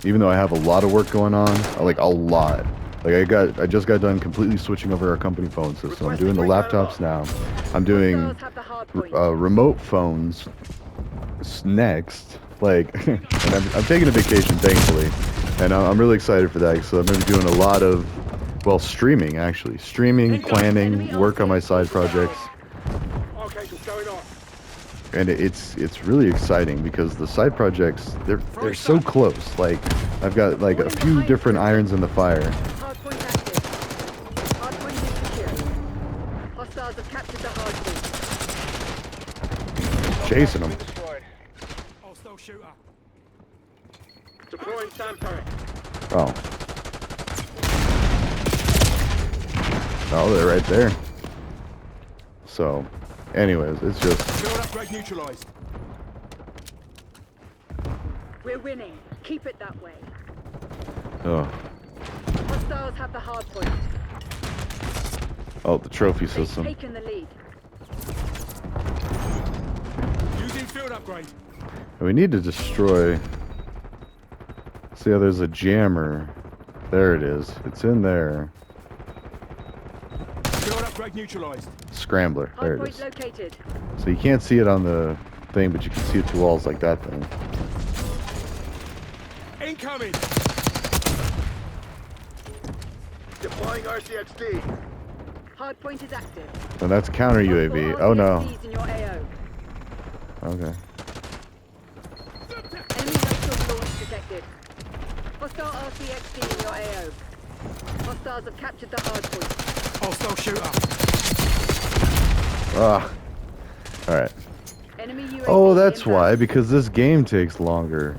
Speaker 1: even though I have a lot of work going on, like a lot. Like I just got done completely switching over our company phone system. I'm doing the laptops now. I'm doing
Speaker 2: Hostiles have the hardpoint.
Speaker 1: remote phones next. Like, and I'm taking a vacation, thankfully, and I'm really excited for that. So I'm going to be doing a lot of, well, streaming actually, streaming, planning, work on my side projects.
Speaker 4: Okay, what's going on?
Speaker 1: And it's really exciting because the side projects they're so close. Like I've got like a few different irons in the fire.
Speaker 2: Hardpoint active. Hardpoint is secure. Hostiles have captured the hardpoint.
Speaker 1: Chasing them.
Speaker 5: Destroyed.
Speaker 3: Hostile shooter.
Speaker 4: Deploying SAM turret.
Speaker 1: Oh. Oh, they're right there. So, anyways, it's just
Speaker 3: Shield upgrade neutralized.
Speaker 2: We're winning. Keep it that way.
Speaker 1: oh
Speaker 2: Hostiles have the hardpoint.
Speaker 1: oh the trophy
Speaker 2: They've
Speaker 1: system.
Speaker 2: taken the lead.
Speaker 3: Using field upgrade.
Speaker 1: We need to destroy. See how there's a jammer. There it is. It's in there.
Speaker 3: Shield upgrade neutralized.
Speaker 1: Scrambler. There it
Speaker 2: Hardpoint
Speaker 1: is.
Speaker 2: located.
Speaker 1: So you can't see it on the thing, but you can see it through walls like that thing.
Speaker 3: Incoming.
Speaker 4: Deploying RCXD.
Speaker 2: Hardpoint is active.
Speaker 1: And that's counter UAV.
Speaker 2: Multiple
Speaker 1: Oh no.
Speaker 2: RCXDs in your AO.
Speaker 1: Okay.
Speaker 2: Enemy hostile launch detected. Hostile RCXD in your AO. Hostiles have captured the hardpoint.
Speaker 3: Hostile shooter.
Speaker 1: Ah. Alright.
Speaker 2: Enemy UAV
Speaker 1: Oh, that's
Speaker 2: inbound.
Speaker 1: why, because this game takes longer.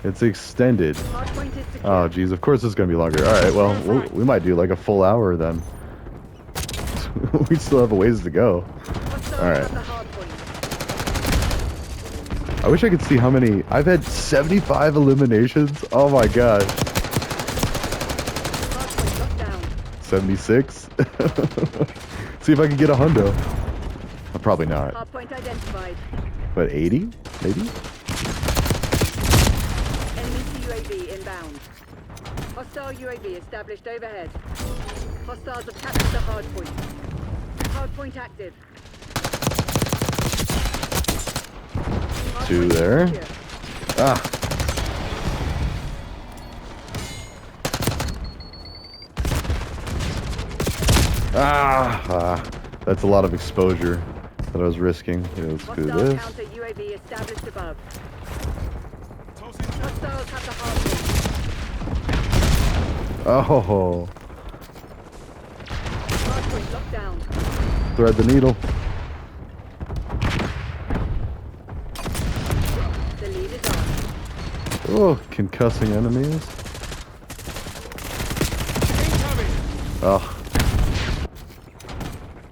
Speaker 1: It's extended.
Speaker 2: Hardpoint is secure.
Speaker 1: Oh, geez, of course it's gonna be longer. Alright, well, we might do like a full hour then. We still have a ways to go.
Speaker 2: Hostiles
Speaker 1: alright.
Speaker 2: have the hardpoint.
Speaker 1: I wish I could see how many... I've had 75 eliminations. Oh my gosh.
Speaker 2: Hardpoint locked down.
Speaker 1: 76? See if I can get a hundo. Probably not.
Speaker 2: Hardpoint identified.
Speaker 1: But 80? Maybe?
Speaker 2: Enemy UAV inbound. Hostile UAV established overhead. Hostiles have captured the hardpoint. Hardpoint active.
Speaker 1: Two
Speaker 2: Hardpoint is
Speaker 1: there.
Speaker 2: secure.
Speaker 1: Ah. That's a lot of exposure that I was risking. Here, let's do
Speaker 2: Hostile
Speaker 1: this.
Speaker 2: counter UAV established above.
Speaker 3: Tossing
Speaker 2: Hostiles have the hard point.
Speaker 1: Oh,
Speaker 2: Hard point locked down.
Speaker 1: thread the needle.
Speaker 2: The lead is on.
Speaker 1: Oh, concussing enemies.
Speaker 3: incoming.
Speaker 1: Oh.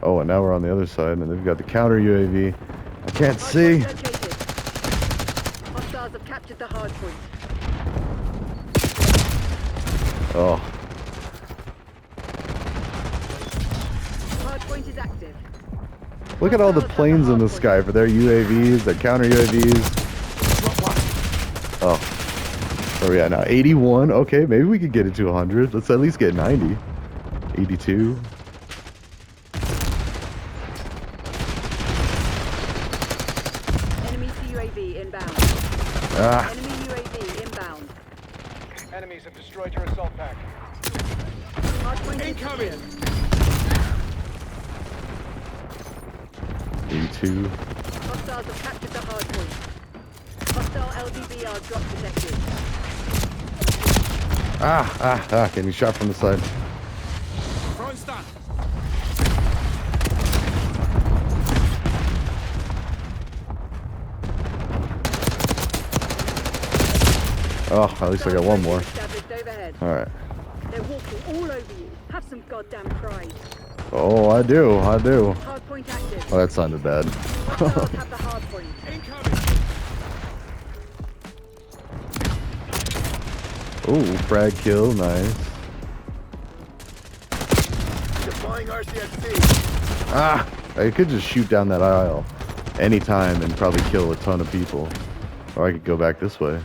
Speaker 1: Oh, and now we're on the other side, and they've got the counter UAV. I can't
Speaker 2: Hard
Speaker 1: see.
Speaker 2: point located. Hostiles have captured the hard point.
Speaker 1: Oh,
Speaker 2: Hard point is active.
Speaker 1: look at all the planes in the sky for their UAVs, their counter UAVs. Oh, where are we at now? 81. Okay, maybe we could get it to 100. Let's at least get 90. 82.
Speaker 2: Enemy UAV inbound.
Speaker 1: Ah,
Speaker 2: Enemy UAV inbound.
Speaker 5: Enemies have destroyed your assault pack.
Speaker 2: Hard point is
Speaker 3: Incoming.
Speaker 2: secured.
Speaker 1: 82.
Speaker 2: Hostiles have captured the hard point. Hostile LDBR drop detected.
Speaker 1: Getting shot from the side.
Speaker 3: Throwing stun.
Speaker 1: Oh, at least I got one more.
Speaker 2: Established overhead.
Speaker 1: Alright.
Speaker 2: They're walking all over you. Have some goddamn pride.
Speaker 1: Oh, I do. Hard
Speaker 2: point active.
Speaker 1: Oh, that sounded bad.
Speaker 2: Hostiles have the hard point.
Speaker 3: Incoming.
Speaker 1: Ooh, frag kill, nice.
Speaker 4: Deploying RCXD.
Speaker 1: I could just shoot down that aisle anytime and probably kill a ton of people. Or I could go back this way.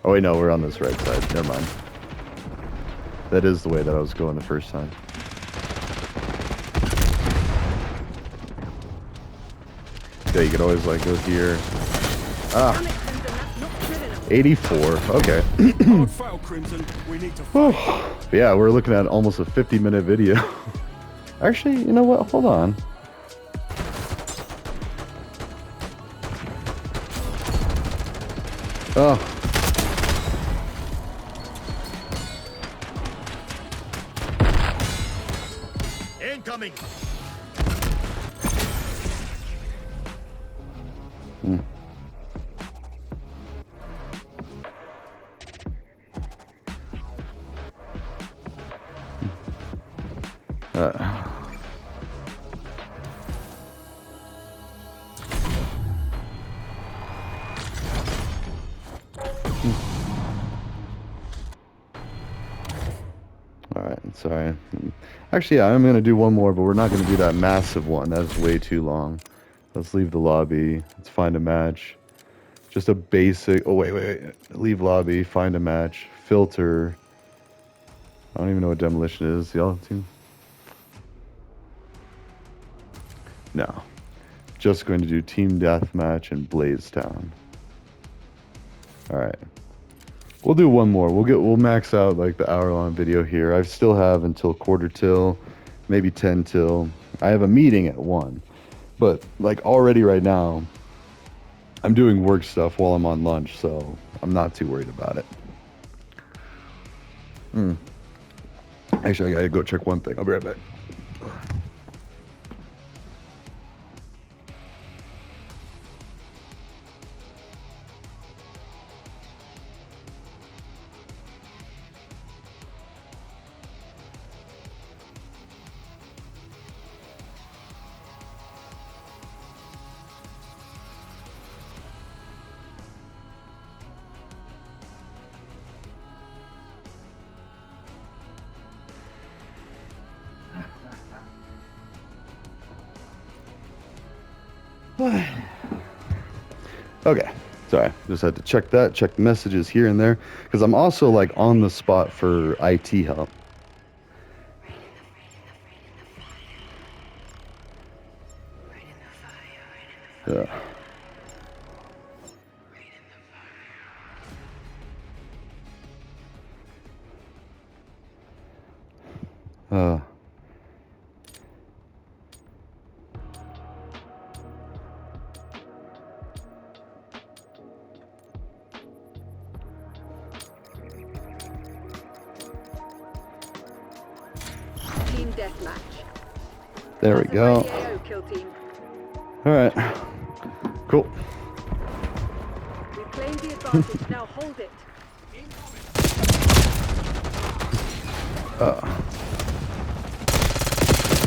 Speaker 1: Oh wait, no, we're on this right side. Never mind. That is the way that I was going the first time. Yeah, you could always like go here.
Speaker 2: Damn it, Crimson, that's not good enough.
Speaker 1: 84. Okay.
Speaker 3: Hard fail, Crimson. We need to fight.
Speaker 1: Yeah, we're looking at almost a 50-minute video. Actually, you know what? Hold on. Oh.
Speaker 5: Incoming.
Speaker 1: Alright, sorry. Actually, yeah, I'm going to do one more, but we're not going to do that massive one. That is way too long. Let's leave the lobby. Let's find a match. Just a basic... Oh, wait. Leave lobby, find a match, filter. I don't even know what demolition is. Y'all team? No. Just going to do team deathmatch and Blaze Town. Alright. We'll do one more. We'll max out like the hour-long video here. I still have until quarter till, maybe 10 till. I have a meeting at 1. But like already right now, I'm doing work stuff while I'm on lunch, so I'm not too worried about it. Actually, I gotta go check one thing. I'll be right back. Okay, sorry, just had to check the messages here and there, because I'm also like on the spot for IT help. Yeah.
Speaker 2: Team deathmatch.
Speaker 1: There we go.
Speaker 2: AO, kill team.
Speaker 1: All right. Cool.
Speaker 2: We claimed the advantage. Now hold it.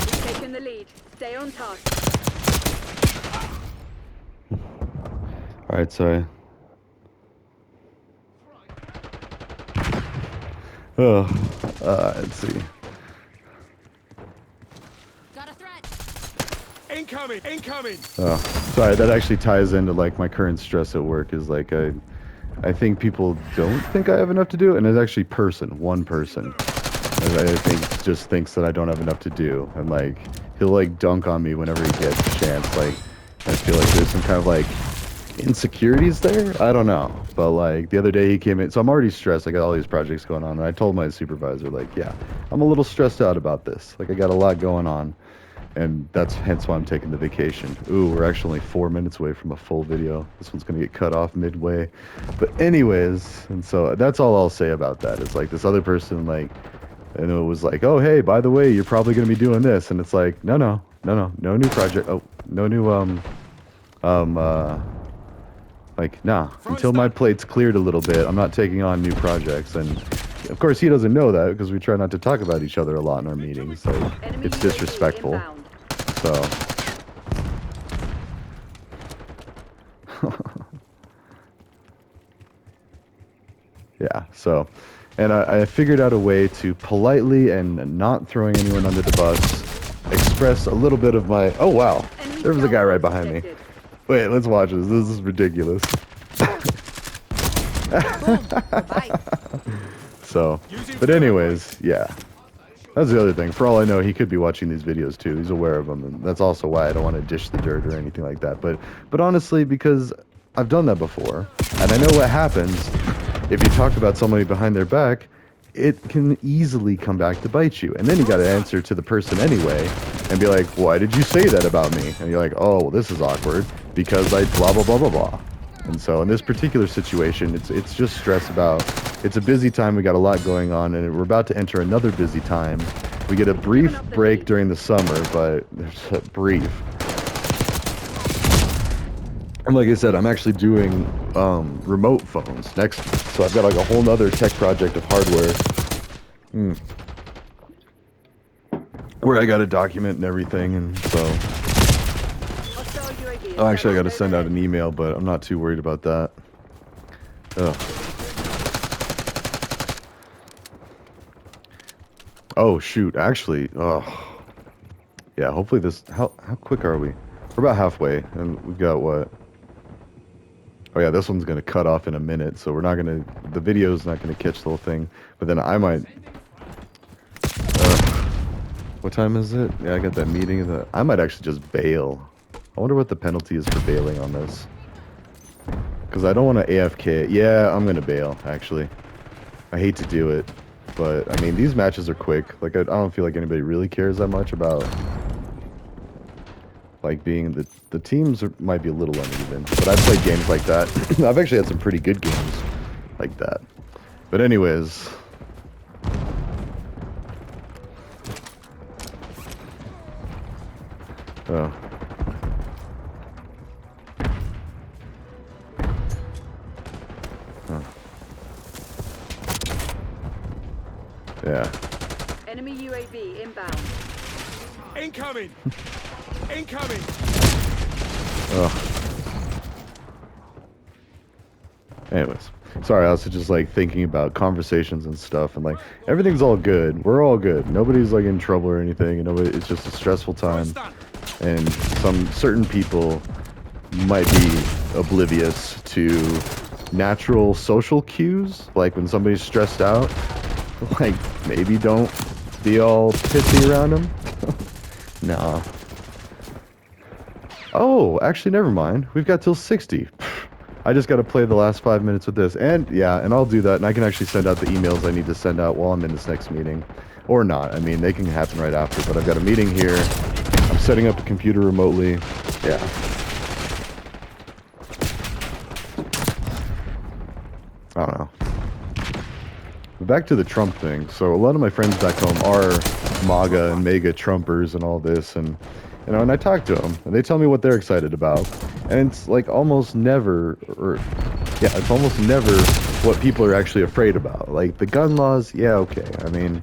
Speaker 2: We've taken the lead. Stay on task.
Speaker 1: All right, sorry. Oh, let's see.
Speaker 6: Got a threat.
Speaker 3: Incoming! Incoming!
Speaker 1: Oh, sorry. That actually ties into like my current stress at work. Is like I think people don't think I have enough to do, and it's actually one person. I think just thinks that I don't have enough to do, and like he'll like dunk on me whenever he gets a chance. Like I feel like there's some kind of like insecurities there. I don't know, but like the other day he came in, so I'm already stressed. I got all these projects going on, and I told my supervisor like, yeah, I'm a little stressed out about this. Like I got a lot going on, and that's hence why I'm taking the vacation. Ooh, we're actually only 4 minutes away from a full video. This one's gonna get cut off midway, but anyways, and so that's all I'll say about that. Is like this other person like. And it was like, oh, hey, by the way, you're probably going to be doing this. And it's like, no new project. Oh, no new, like, nah, until my plate's cleared a little bit, I'm not taking on new projects. And of course, he doesn't know that because we try not to talk about each other a lot in our meetings. So
Speaker 2: Enemy
Speaker 1: it's
Speaker 2: UAV
Speaker 1: disrespectful.
Speaker 2: inbound.
Speaker 1: So. Yeah, so. And I figured out a way to politely and not throwing anyone under the bus express a little bit of my... Oh, wow.
Speaker 2: Enemy
Speaker 1: There was a guy right
Speaker 2: stealth
Speaker 1: behind me.
Speaker 2: detected.
Speaker 1: Wait, let's watch this. This is ridiculous.
Speaker 6: Bye.
Speaker 1: So, but anyways, yeah. That's the other thing. For all I know, he could be watching these videos too. He's aware of them, and that's also why I don't want to dish the dirt or anything like that. But honestly, because I've done that before, and I know what happens if you talk about somebody behind their back. It can easily come back to bite you, and then you got to answer to the person anyway, and be like, "Why did you say that about me?" And you're like, "Oh, well, this is awkward because I blah blah blah blah blah." And so in this particular situation, it's just stress about. It's a busy time. We got a lot going on, and we're about to enter another busy time. We get a brief break during the summer, but there's a brief. And like I said, I'm actually doing remote phones next, so I've got like a whole nother tech project of hardware where I got to document and everything, and so.
Speaker 2: Hostile UAV
Speaker 1: Oh, actually, I got to
Speaker 2: established
Speaker 1: send out an
Speaker 2: overhead.
Speaker 1: email, but I'm not too worried about that. Ugh. Oh shoot! Actually, oh yeah. Hopefully this. How quick are we? We're about halfway, and we've got what? Oh yeah, this one's gonna cut off in a minute, so we're not gonna. The video's not gonna catch the whole thing. But then I might. What time is it? Yeah, I got that meeting. I might actually just bail. I wonder what the penalty is for bailing on this. Because I don't want to AFK. Yeah, I'm gonna bail. Actually, I hate to do it, but I mean these matches are quick. Like I don't feel like anybody really cares that much about. Like being the teams might be a little uneven, but I've played games like that. I've actually had some pretty good games like that. But anyways, oh, huh. Yeah.
Speaker 2: Enemy UAV inbound.
Speaker 3: Incoming! Incoming!
Speaker 1: Oh. Anyways, sorry, I was just like thinking about conversations and stuff, and like everything's all good. We're all good. Nobody's like in trouble or anything. You know, it's just a stressful time, and some certain people might be oblivious to natural social cues, like when somebody's stressed out. Like maybe don't be all pissy around them. Nah. Oh, actually, never mind. We've got till 60. I just got to play the last 5 minutes with this. And yeah, and I'll do that. And I can actually send out the emails I need to send out while I'm in this next meeting. Or not. I mean, they can happen right after. But I've got a meeting here. I'm setting up a computer remotely. Yeah. I don't know. But back to the Trump thing. So a lot of my friends back home are MAGA and mega Trumpers and all this, and and I talk to them, and they tell me what they're excited about, and it's like almost never, or yeah, it's almost never what people are actually afraid about. Like the gun laws, yeah, okay. I mean,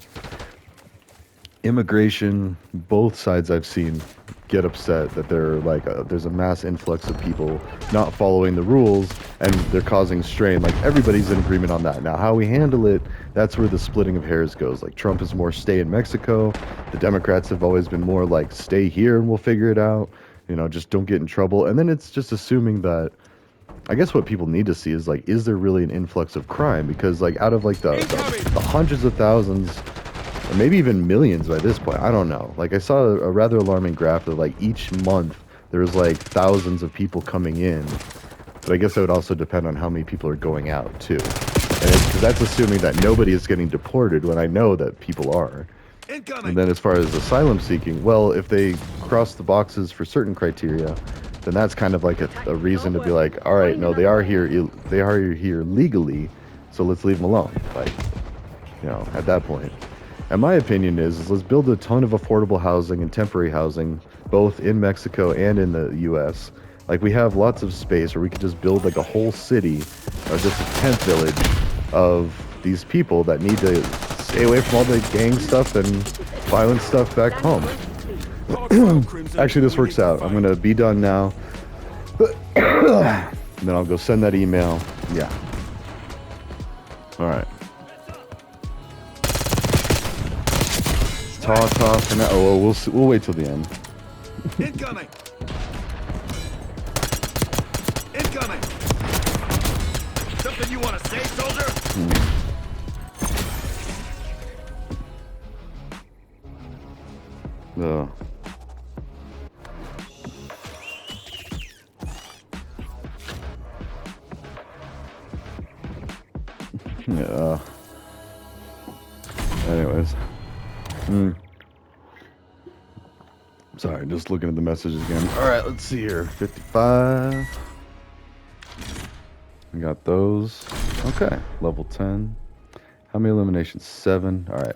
Speaker 1: immigration, both sides I've seen get upset that there's a mass influx of people not following the rules and they're causing strain. Like everybody's in agreement on that. Now how we handle it, that's where the splitting of hairs goes. Like Trump is more stay in Mexico. The Democrats have always been more like stay here and we'll figure it out. Just don't get in trouble. And then it's just assuming that I guess what people need to see is like, is there really an influx of crime? Because like out of like the hundreds of thousands or maybe even millions by this point. I don't know. Like I saw a rather alarming graph that like each month there was like thousands of people coming in. But I guess that would also depend on how many people are going out too. And because that's assuming that nobody is getting deported when I know that people are. And then as far as asylum seeking, well, if they cross the boxes for certain criteria, then that's kind of like a reason to be like, all right, no, they are here legally, so let's leave them alone. Like, at that point. And my opinion is let's build a ton of affordable housing and temporary housing, both in Mexico and in the U.S. Like we have lots of space where we could just build like a whole city or just a tent village of these people that need to stay away from all the gang stuff and violent stuff back home. Actually, this works out. I'm going to be done now. And then I'll go send that email. Yeah. All right. Ta for now. Oh, well, we'll wait till the end.
Speaker 4: Incoming! Incoming! Something you want to say, soldier?
Speaker 1: Yeah. Anyways. Sorry, just looking at the messages again. Alright, let's see here. 55. We got those. Okay, level 10. How many eliminations? 7. Alright.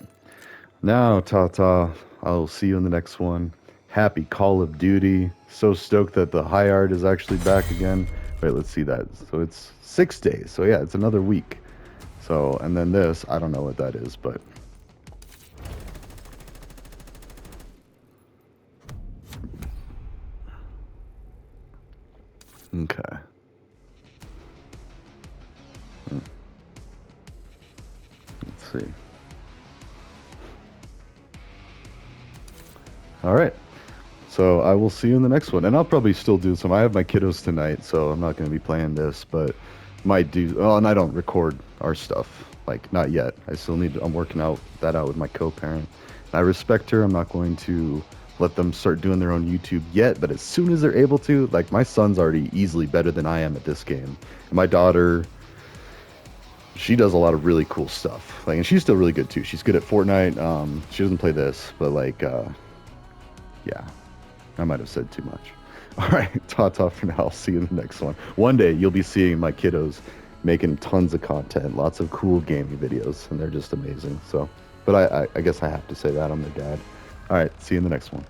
Speaker 1: Now, Tata, I'll see you in the next one. Happy Call of Duty. So stoked that the high art is actually back again. Wait, let's see that. So it's 6 days. So yeah, it's another week. So, and then this, I don't know what that is, but... Okay. Let's see. All right. So I will see you in the next one. And I'll probably still do some. I have my kiddos tonight, so I'm not going to be playing this, but might do. Oh, and I don't record our stuff. Like, not yet. I still need to, I'm working that out with my co-parent. I respect her. I'm not going to let them start doing their own YouTube yet, but as soon as they're able to, like my son's already easily better than I am at this game. And my daughter, she does a lot of really cool stuff. Like, and she's still really good too. She's good at Fortnite. She doesn't play this, but like, yeah, I might have said too much. All right, ta-ta for now. I'll see you in the next one. One day you'll be seeing my kiddos making tons of content, lots of cool gaming videos, and they're just amazing. So, but I guess I have to say that I'm their dad. All right, see you in the next one.